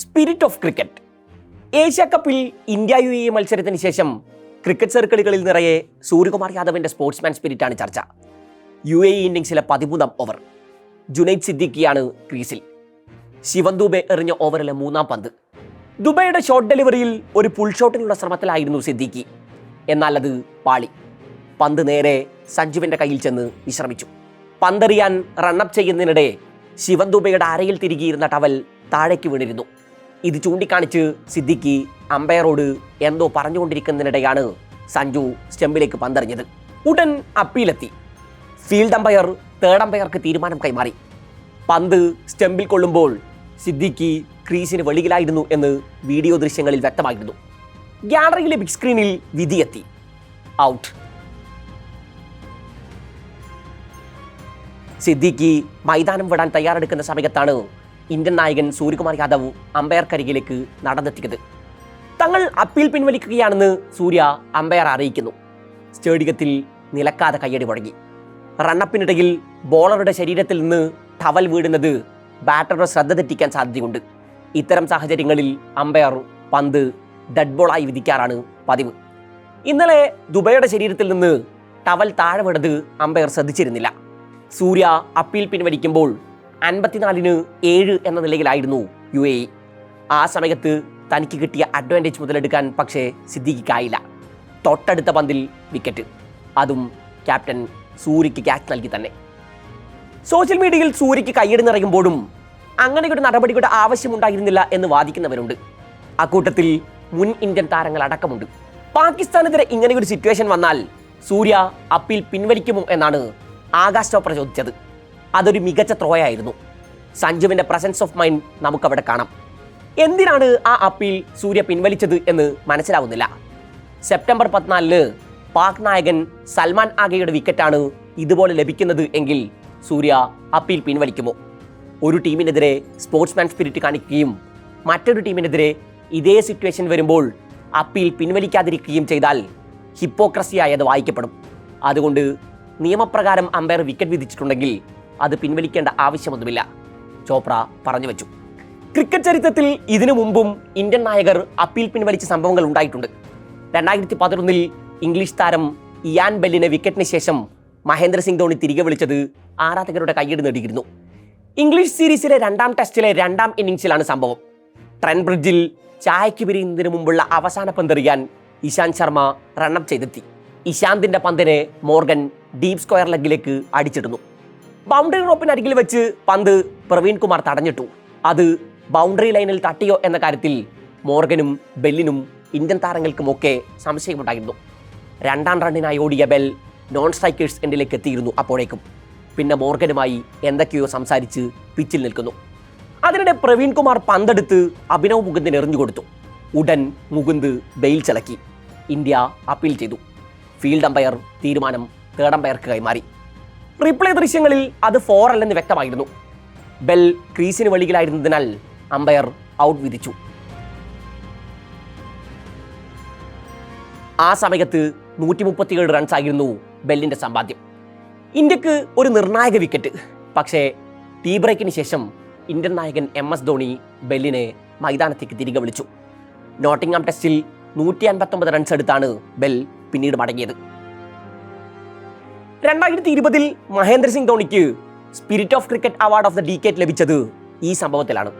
Spirit of cricket. Asia കപ്പിൽ India UAE മത്സരത്തിന് ശേഷം ക്രിക്കറ്റ് സർക്കിളുകളിൽ നിറയെ സൂര്യകുമാർ യാദവിൻ്റെ സ്പോർട്സ്മാൻ സ്പിരിറ്റാണ് ചർച്ച. UAE ഇന്നിംഗ്സിലെ 13ാം ഓവർ. ജുനൈദ് സിദ്ദിഖിയാണ് ക്രീസിൽ. ശിവൻ ദുബെ എറിഞ്ഞ ഓവറിലെ 3ാം പന്ത്. ദുബൈയുടെ ഷോട്ട് ഡെലിവറിയിൽ ഒരു പുൾ ഷോട്ടിനുള്ള ശ്രമത്തിലായിരുന്നു സിദ്ദിഖി. എന്നാൽ അത് പാളി. പന്ത് നേരെ സഞ്ജുവിൻ്റെ കയ്യിൽ ചെന്ന് വിശ്രമിച്ചു. പന്തെറിയാൻ റണ്ണപ്പ് ചെയ്യുന്നതിനിടെ ശിവൻ ദുബെയുടെ അരയിൽ തിരികിയിരുന്ന ടവൽ താഴേക്ക് വീണിരുന്നു. ഇത് ചൂണ്ടിക്കാണിച്ച് സിദ്ദിഖി അമ്പയറോട് എന്തോ പറഞ്ഞുകൊണ്ടിരിക്കുന്നതിനിടെയാണ് സഞ്ജു സ്റ്റെമ്പിലേക്ക് പന്തെറിഞ്ഞത്. ഉടൻ അപ്പീലെത്തി. ഫീൽഡ് അമ്പയർ തേർഡ് അമ്പയർക്ക് തീരുമാനം കൈമാറി. പന്ത് സ്റ്റെമ്പിൽ കൊള്ളുമ്പോൾ സിദ്ദിഖി ക്രീസിന് വെളിയിലായിരുന്നു എന്ന് വീഡിയോ ദൃശ്യങ്ങളിൽ വ്യക്തമായിരുന്നു. ഗ്യാലറിയിലെ ബിഗ് സ്ക്രീനിൽ വിധിയെത്തി. ഔട്ട്. സിദ്ദിഖി മൈതാനം വിടാൻ തയ്യാറെടുക്കുന്ന സമയത്താണ് ഇന്ത്യൻ നായകൻ സൂര്യകുമാർ യാദവ് അമ്പയർക്കരികിലേക്ക് നടന്നെത്തിയത്. തങ്ങൾ അപ്പീൽ പിൻവലിക്കുകയാണെന്ന് സൂര്യ അമ്പയർ അറിയിക്കുന്നു. സ്റ്റേഡിയത്തിൽ നിലക്കാതെ കയ്യടി മുഴങ്ങി. റണ്ണപ്പിനിടയിൽ ബോളറുടെ ശരീരത്തിൽ നിന്ന് ടവൽ വീഴുന്നത് ബാറ്ററുടെ ശ്രദ്ധ തെറ്റിക്കാൻ സാധ്യതയുണ്ട്. ഇത്തരം സാഹചര്യങ്ങളിൽ അമ്പയർ പന്ത് ഡെഡ് ബോളായി വിധിക്കാറാണ് പതിവ്. ഇന്നലെ ദുബൈയുടെ ശരീരത്തിൽ നിന്ന് ടവൽ താഴെ വീണത് അമ്പയർ ശ്രദ്ധിച്ചിരുന്നില്ല. സൂര്യ അപ്പീൽ പിൻവലിക്കുമ്പോൾ 54-7 എന്ന നിലയിലായിരുന്നു UAE. ആ സമയത്ത് തനിക്ക് കിട്ടിയ അഡ്വാൻറ്റേജ് മുതലെടുക്കാൻ പക്ഷേ സിദ്ദിഖിക്കായില്ല. തൊട്ടടുത്ത പന്തിൽ വിക്കറ്റ്, അതും ക്യാപ്റ്റൻ സൂര്യയ്ക്ക് ക്യാച്ച് നൽകി തന്നെ. സോഷ്യൽ മീഡിയയിൽ സൂര്യയ്ക്ക് കയ്യടി നിറയുമ്പോഴും അങ്ങനെയൊരു നടപടിയുടെ ആവശ്യമുണ്ടായിരുന്നില്ല എന്ന് വാദിക്കുന്നവരുണ്ട്. അക്കൂട്ടത്തിൽ മുൻ ഇന്ത്യൻ താരങ്ങൾ അടക്കമുണ്ട്. പാകിസ്ഥാനെതിരെ ഇങ്ങനെയൊരു സിറ്റുവേഷൻ വന്നാൽ സൂര്യ അപ്പീൽ പിൻവലിക്കുമോ എന്നാണ് ആകാശ് ചോപ്ര ചോദിച്ചത്. അതൊരു മികച്ച ത്രോയായിരുന്നു. സഞ്ജുവിൻ്റെ പ്രസൻസ് ഓഫ് മൈൻഡ് നമുക്കവിടെ കാണാം. എന്തിനാണ് ആ അപ്പീൽ സൂര്യ പിൻവലിച്ചത് എന്ന് മനസ്സിലാവുന്നില്ല. സെപ്റ്റംബർ 14 പാക് നായകൻ സൽമാൻ ആഗയുടെ വിക്കറ്റാണ് ഇതുപോലെ ലഭിക്കുന്നത് എങ്കിൽ സൂര്യ അപ്പീൽ പിൻവലിക്കുമോ? ഒരു ടീമിനെതിരെ സ്പോർട്സ്മാൻ സ്പിരിറ്റ് കാണിക്കുകയും മറ്റൊരു ടീമിനെതിരെ ഇതേ സിറ്റുവേഷൻ വരുമ്പോൾ അപ്പീൽ പിൻവലിക്കാതിരിക്കുകയും ചെയ്താൽ ഹിപ്പോക്രസിയായി അത് വായിക്കപ്പെടും. അതുകൊണ്ട് നിയമപ്രകാരം അമ്പയർ വിക്കറ്റ് വിധിച്ചിട്ടുണ്ടെങ്കിൽ അത് പിൻവലിക്കേണ്ട ആവശ്യമൊന്നുമില്ല, ചോപ്ര പറഞ്ഞു വെച്ചു. ക്രിക്കറ്റ് ചരിത്രത്തിൽ ഇതിനു മുമ്പും ഇന്ത്യൻ നായകർ അപ്പീൽ പിൻവലിച്ച സംഭവങ്ങൾ ഉണ്ടായിട്ടുണ്ട്. 2011 ഇംഗ്ലീഷ് താരം ഇയാൻ ബെല്ലിനെ വിക്കറ്റിന് ശേഷം മഹേന്ദ്ര സിംഗ് ധോണി തിരികെ വിളിച്ചത് ആരാധകരുടെ കയ്യടി നേടിയിരുന്നു. ഇംഗ്ലീഷ് സീരീസിലെ 2ാം ടെസ്റ്റിലെ 2ാം ഇന്നിംഗ്സിലാണ് സംഭവം. ട്രെന്റ് ബ്രിഡ്ജിൽ ചായയ്ക്ക് പിരിയുന്നതിന് മുമ്പുള്ള അവസാന പന്തെറിയാൻ ഇശാന്ത് ശർമ്മ റണ്ണപ്പ് ചെയ്തെത്തി. ഇശാന്തിന്റെ പന്തിനെ മോർഗൻ ഡീപ് സ്ക്വയർ ലെഗിലേക്ക് അടിച്ചിടുന്നു. ബൗണ്ടറി റോപ്പിനരികിൽ വെച്ച് പന്ത് പ്രവീൺ കുമാർ തടഞ്ഞിട്ടു. അത് ബൗണ്ടറി ലൈനിൽ തട്ടിയോ എന്ന കാര്യത്തിൽ മോർഗനും ബെല്ലിനും ഇന്ത്യൻ താരങ്ങൾക്കുമൊക്കെ സംശയമുണ്ടായിരുന്നു. 2ാം റണ്ണിനായി ഓടിയ ബെൽ നോൺ സ്ട്രൈക്കേഴ്സ് എൻഡിലേക്ക് എത്തിയിരുന്നു. അപ്പോഴേക്കും പിന്നെ മോർഗനുമായി എന്തൊക്കെയോ സംസാരിച്ച് പിച്ചിൽ നിൽക്കുന്നു. അതിനിടെ പ്രവീൺ കുമാർ പന്തെടുത്ത് അഭിനവ് മുകുന്ദിന് എറിഞ്ഞു കൊടുത്തു. ഉടൻ മുകുന്ദ് ബെയിൽ ചിലക്കി. ഇന്ത്യ അപ്പീൽ ചെയ്തു. ഫീൽഡ് അമ്പയർ തീരുമാനം തേർഡ് അമ്പയർക്ക് കൈമാറി. റീപ്ലേ ദൃശ്യങ്ങളിൽ അത് 4 അല്ലെന്ന് വ്യക്തമായിരുന്നു. ബെൽ ക്രീസിന് വെളിയിലായിരുന്നതിനാൽ അമ്പയർ ഔട്ട് വിധിച്ചു. ആ സമയത്ത് 137 റൺസ് ആയിരുന്നു ബെല്ലിന്റെ സമ്പാദ്യം. ഇന്ത്യക്ക് ഒരു നിർണായക വിക്കറ്റ്. പക്ഷേ ടീ ബ്രേക്കിന് ശേഷം ഇന്ത്യൻ നായകൻ MS ധോണി ബെല്ലിനെ മൈതാനത്തേക്ക് തിരികെ വിളിച്ചു. നോട്ടിംഗ്ഹാം ടെസ്റ്റിൽ 159 റൺസ് എടുത്താണ് ബെൽ പിന്നീട് മടങ്ങിയത്. 2020 മഹേന്ദ്ര സിംഗ് ധോണിക്ക് spirit of cricket award of the decade ലഭിച്ചത് ഈ സംഭവത്തിലാണ്.